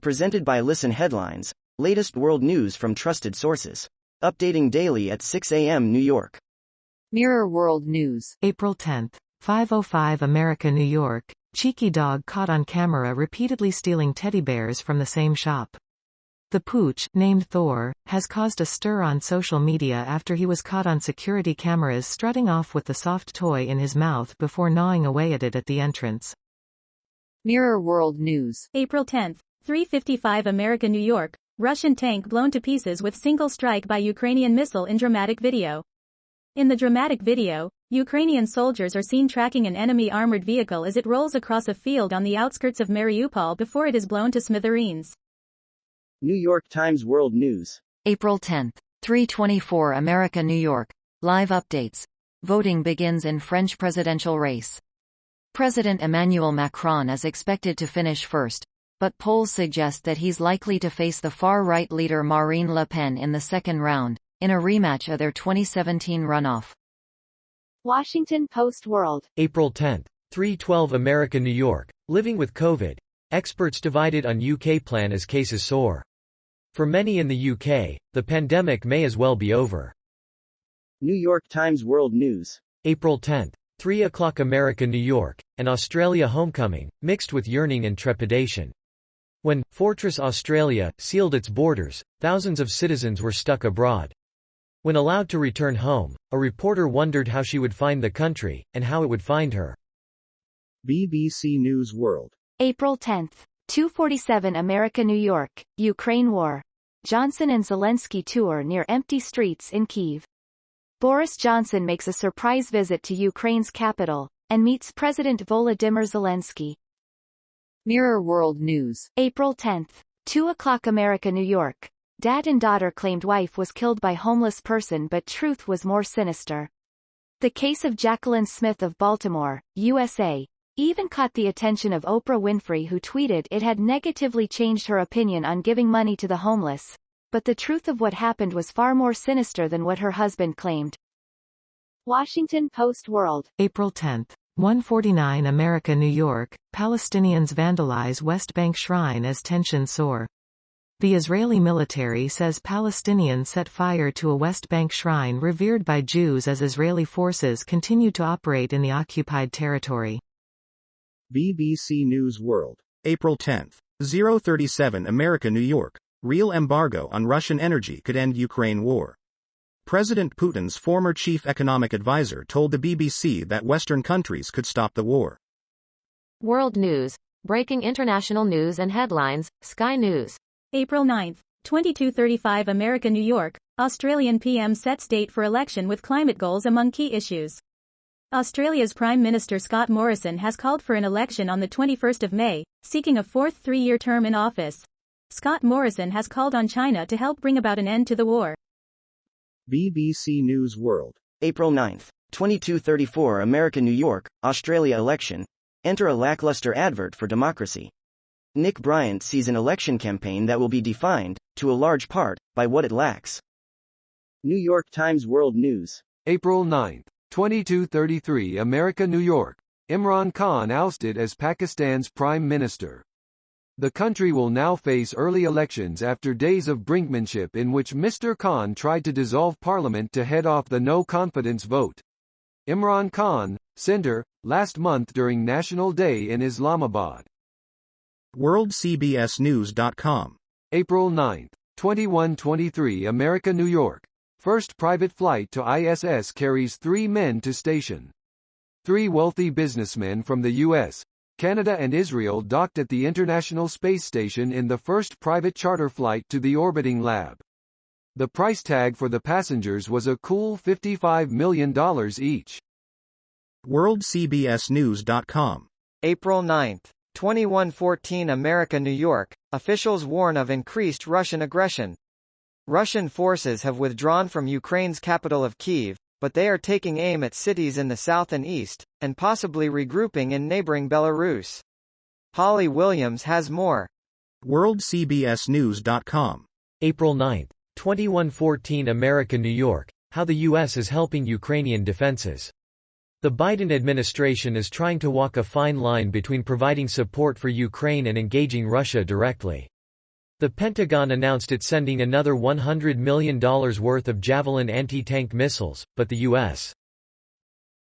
Presented by Listen Headlines, latest world news from trusted sources. Updating daily at 6 a.m. New York. Mirror World News. April 10, 5:05 America, New York. Cheeky dog caught on camera repeatedly stealing teddy bears from the same shop. The pooch, named Thor, has caused a stir on social media after he was caught on security cameras strutting off with the soft toy in his mouth before gnawing away at it at the entrance. Mirror World News. April 10, 3:55 America, New York. Russian tank blown to pieces with single strike by Ukrainian missile in dramatic video. In the dramatic video, Ukrainian soldiers are seen tracking an enemy armored vehicle as it rolls across a field on the outskirts of Mariupol before it is blown to smithereens. New York Times World News. April 10, 3:24 America, New York. Live updates. Voting begins in French presidential race. President Emmanuel Macron is expected to finish first, but polls suggest that he's likely to face the far-right leader Marine Le Pen in the second round, in a rematch of their 2017 runoff. Washington Post World. April 10, 3:12 America, New York. Living with COVID. Experts divided on UK plan as cases soar. For many in the UK, the pandemic may as well be over. New York Times World News. April 10, 3 o'clock America, New York. An Australia homecoming, mixed with yearning and trepidation. When Fortress Australia sealed its borders, thousands of citizens were stuck abroad. When allowed to return home, a reporter wondered how she would find the country, and how it would find her. BBC News World. April 10, 2:47 America, New York. Ukraine war. Johnson and Zelensky tour near empty streets in Kyiv. Boris Johnson makes a surprise visit to Ukraine's capital, and meets President Volodymyr Zelensky. Mirror World News. April 10, 2 o'clock America, New York. Dad and daughter claimed wife was killed by homeless person, but truth was more sinister. The case of Jacqueline Smith of Baltimore, USA, even caught the attention of Oprah Winfrey, who tweeted it had negatively changed her opinion on giving money to the homeless, but the truth of what happened was far more sinister than what her husband claimed. Washington Post World. April 10, 1:49 America, New York. Palestinians vandalize West Bank shrine as tensions soar. The Israeli military says Palestinians set fire to a West Bank shrine revered by Jews as Israeli forces continue to operate in the occupied territory. BBC News World. April 10, 0:37 America, New York. Real embargo on Russian energy could end Ukraine war. President Putin's former chief economic advisor told the BBC that Western countries could stop the war. World News. Breaking international news and headlines. Sky News. April 9, 22:35 America, New York. Australian PM sets date for election with climate goals among key issues. Australia's Prime Minister Scott Morrison has called for an election on the 21st of May, seeking a fourth three-year term in office. Scott Morrison has called on China to help bring about an end to the war. BBC News World. April 9, 22:34 America, New York. Australia election. Enter a lackluster advert for democracy. Nick Bryant sees an election campaign that will be defined, to a large part, by what it lacks. New York Times World News. April 9, 22:33 America, New York. Imran Khan ousted as Pakistan's Prime Minister. The country will now face early elections after days of brinkmanship in which Mr. Khan tried to dissolve parliament to head off the no-confidence vote. Imran Khan, Sindh, last month during National Day in Islamabad. WorldCBSNews.com. April 9, 21:23 America, New York. First private flight to ISS carries 3 men to station. 3 wealthy businessmen from the U.S., Canada and Israel docked at the International Space Station in the first private charter flight to the orbiting lab. The price tag for the passengers was a cool $55 million each. WorldCBSNews.com. April 9, 21:14 America, New York. Officials warn of increased Russian aggression. Russian forces have withdrawn from Ukraine's capital of Kyiv, but they are taking aim at cities in the south and east, and possibly regrouping in neighboring Belarus. Holly Williams has more. WorldCBSNews.com. April 9, 21:14 America, New York. How the U.S. is helping Ukrainian defenses. The Biden administration is trying to walk a fine line between providing support for Ukraine and engaging Russia directly. The Pentagon announced it sending another $100 million worth of Javelin anti-tank missiles, but the U.S.